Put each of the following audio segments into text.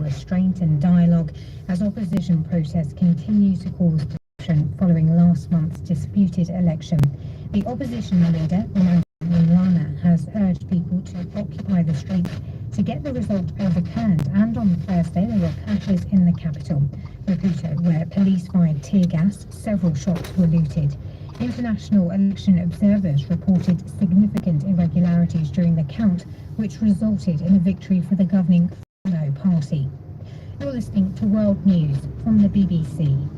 restraint and dialogue as opposition protests continue to cause disruption following last month's disputed election. The opposition leader, Rana, has urged people to occupy the streets to get the result overturned, and on Thursday there were clashes in the capital, Maputo, where police fired tear gas. Several shops were looted. International election observers reported significant irregularities during the count, which resulted in a victory for the governing Frelimo party. You're listening to World News from the BBC.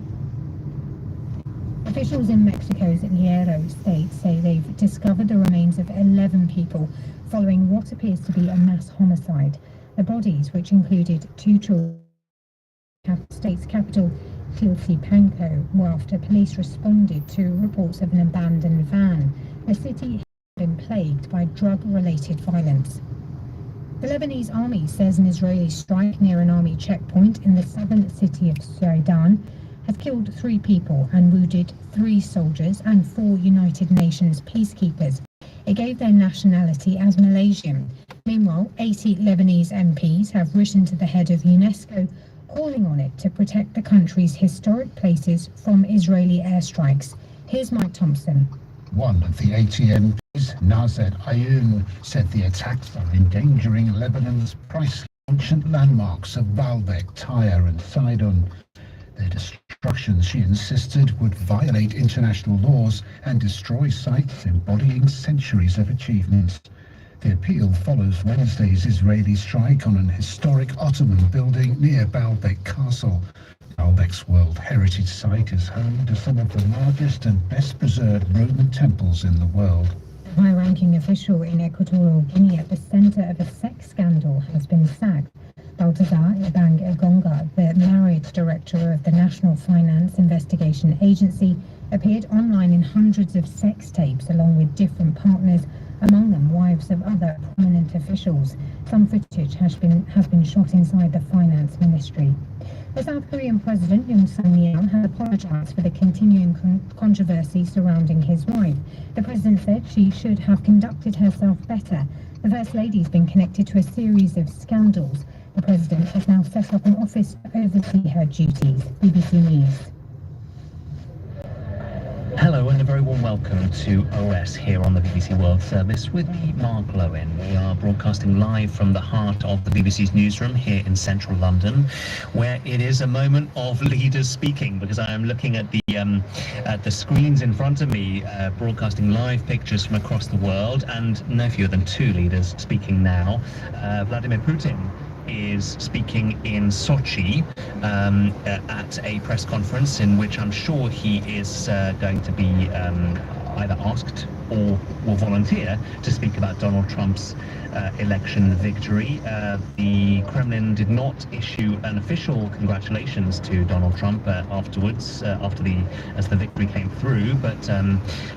Officials in Mexico's Hierro state say they've discovered the remains of 11 people following what appears to be a mass homicide. The bodies, which included 2 children, state's capital Tlalpanco, were after police responded to reports of an abandoned van. The city has been plagued by drug-related violence. The Lebanese army says an Israeli strike near an army checkpoint in the southern city of Sudan has killed 3 people and wounded 3 soldiers and 4 United Nations peacekeepers. It gave their nationality as Malaysian. Meanwhile, 80 Lebanese MPs have written to the head of UNESCO, calling on it to protect the country's historic places from Israeli airstrikes. Here's Mike Thompson. One of the 80 MPs, Nazet Ayoun, said the attacks are endangering Lebanon's priceless ancient landmarks of Baalbek, Tyre and Sidon. Their destruction, she insisted, would violate international laws and destroy sites embodying centuries of achievements. The appeal follows Wednesday's Israeli strike on an historic Ottoman building near Baalbek Castle. Baalbek's World Heritage Site is home to some of the largest and best preserved Roman temples in the world. A high-ranking official in Equatorial Guinea at the centre of a sex scandal has been sacked. Baltazar Ibang Egonga, the married director of the National Finance Investigation Agency, appeared online in hundreds of sex tapes along with different partners, among them wives of other prominent officials. Some footage has been shot inside the finance ministry. The South Korean President Yoon Suk-yeol has apologised for the continuing controversy surrounding his wife. The president said she should have conducted herself better. The First Lady has been connected to a series of scandals. The president has now set up an office to oversee her duties. BBC News. Hello and a very warm welcome to OS here on the BBC World Service with me, Mark Lowen. We are broadcasting live from the heart of the BBC's newsroom here in central London, where it is a moment of leaders speaking, because I am looking at the screens in front of me, broadcasting live pictures from across the world, and no fewer than 2 leaders speaking now. Vladimir Putin is speaking in Sochi at a press conference in which I'm sure he is going to be either asked or will volunteer to speak about Donald Trump's election victory. The Kremlin did not issue an official congratulations to Donald Trump afterwards, as the victory came through, but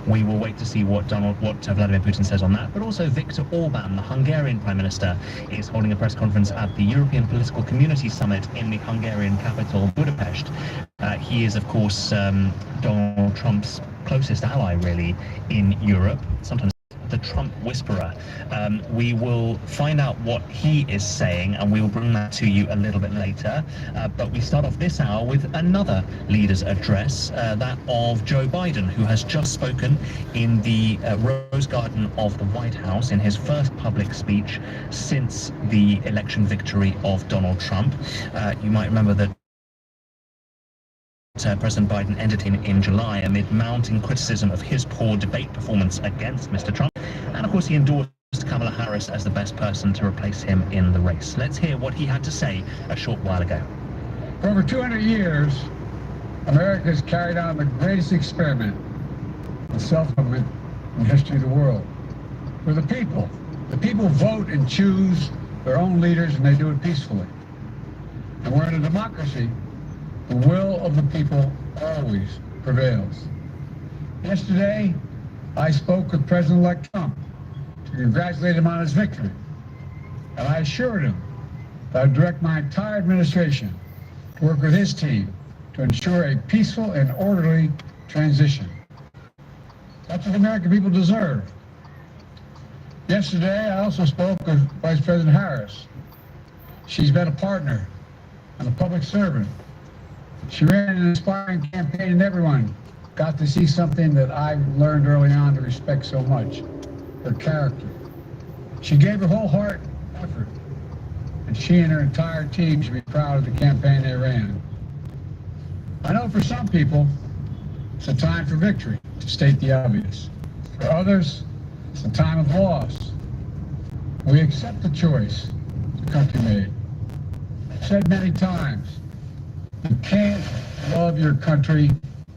we will wait to see what Vladimir Putin says on that. But also Viktor Orban, the Hungarian Prime Minister, is holding a press conference at the European Political Community Summit in the Hungarian capital, Budapest. He is, of course, Donald Trump's closest ally, really, in Europe, sometimes the Trump whisperer. We will find out what he is saying, and we will bring that to you a little bit later. But we start off this hour with another leader's address, that of Joe Biden, who has just spoken in the Rose Garden of the White House in his first public speech since the election victory of Donald Trump. You might remember that President Biden ended in July amid mounting criticism of his poor debate performance against Mr. Trump. And of course, he endorsed Kamala Harris as the best person to replace him in the race. Let's hear what he had to say a short while ago. For over 200 years, America has carried on the greatest experiment in self-government in the history of the world. For the people. The people vote and choose their own leaders, and they do it peacefully. And we're in a democracy. The will of the people always prevails. Yesterday, I spoke with President-elect Trump to congratulate him on his victory. And I assured him that I would direct my entire administration to work with his team to ensure a peaceful and orderly transition. That's what the American people deserve. Yesterday, I also spoke with Vice President Harris. She's been a partner I'm a public servant. She ran an inspiring campaign and everyone got to see something that I learned early on to respect so much, her character. She gave her whole heart and effort, and she and her entire team should be proud of the campaign they ran. I know for some people, it's a time for victory, to state the obvious. For others, it's a time of loss. We accept the choice the country made. I've said many times, you can't love your country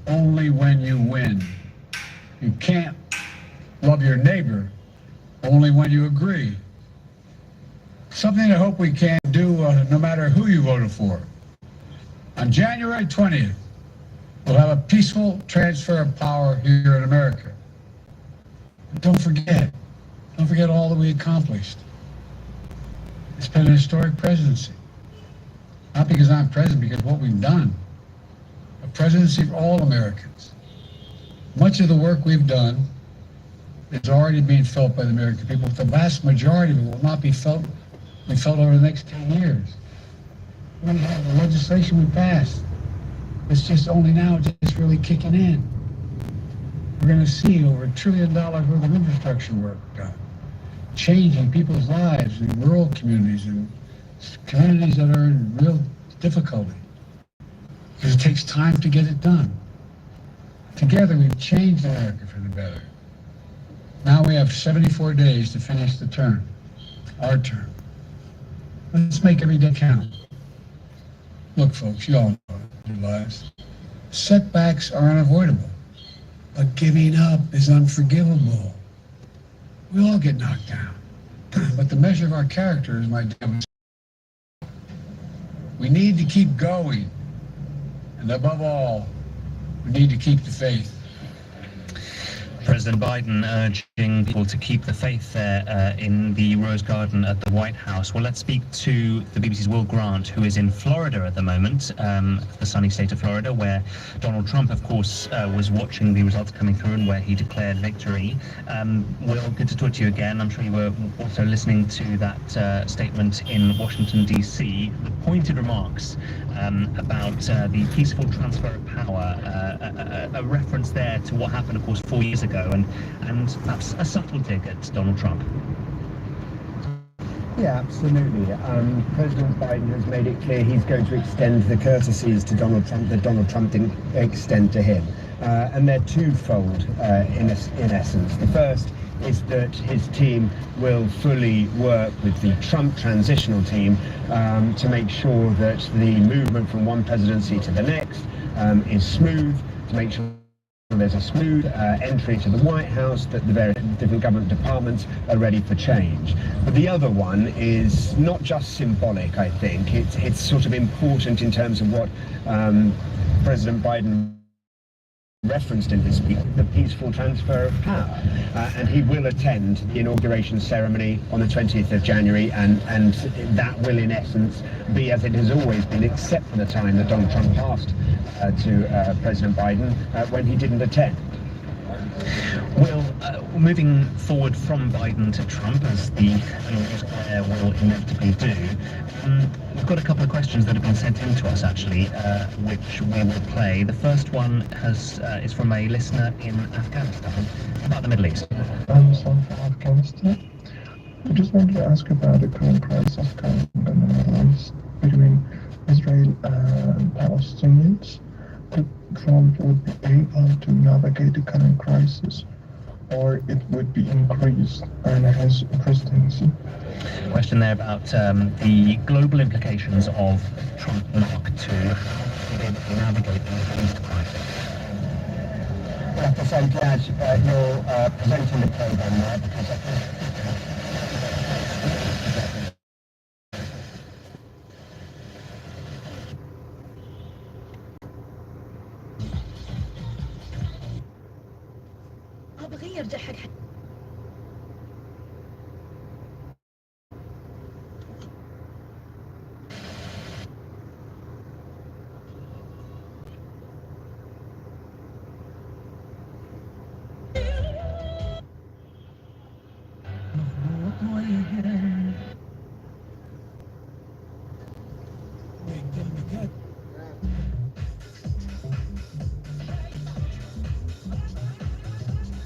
only when you win. You can't love your neighbor only when you agree. Something I hope we can do no matter who you voted for. On January 20th, we'll have a peaceful transfer of power here in America. But don't forget all that we accomplished. It's been an historic presidency. Not because I'm president, because of what we've done. A presidency for all Americans. Much of the work we've done is already being felt by the American people. The vast majority of it will not be felt over the next 10 years. We're going to have the legislation we passed. It's just only now just really kicking in. We're going to see over $1 trillion worth of infrastructure work done, changing people's lives in rural communities and communities that are in real difficulty. Because it takes time to get it done. Together we've changed America for the better. Now we have 74 days to finish the term, our term. Let's make every day count. Look, folks, you all know your lives. Setbacks are unavoidable, but giving up is unforgivable. We all get knocked down, but the measure of our character is my demonstration. We need to keep going, and above all, we need to keep the faith. President Biden urging people to keep the faith there in the Rose Garden at the White House. Well, let's speak to the BBC's Will Grant, who is in Florida at the moment, the sunny state of Florida, where Donald Trump, of course, was watching the results coming through and where he declared victory. Will, good to talk to you again. I'm sure you were also listening to that statement in Washington, D.C., the pointed remarks about the peaceful transfer of power, a reference there to what happened, of course, 4 years ago, and perhaps a subtle dig at Donald Trump. Yeah, absolutely. President Biden has made it clear he's going to extend the courtesies to Donald Trump that Donald Trump didn't extend to him. And they're twofold in essence. The first is that his team will fully work with the Trump transitional team to make sure that the movement from one presidency to the next is smooth, to make sure there's a smooth entry to the White House, that the various different government departments are ready for change. But the other one is not just symbolic, I think. It's sort of important in terms of what President Biden referenced in his speech, the peaceful transfer of power. And he will attend the inauguration ceremony on the 20th of January, and that will in essence be as it has always been, except for the time that Donald Trump passed to President Biden when he didn't attend. Well, moving forward from Biden to Trump, as the news will inevitably do, we've got a couple of questions that have been sent in to us, actually, which we will play. The first one is from a listener in Afghanistan about the Middle East. I'm from Afghanistan. I just wanted to ask about the current crisis of current in the Middle East between Israel and Palestinians. Could Trump would be able to navigate the current crisis, or it would be increased in his presidency? Question there about the global implications of Trump Mark II. How did they navigate the Middle East crisis? Well, of course, I'm glad you're presenting the program there, because I think ابغى يرجع حق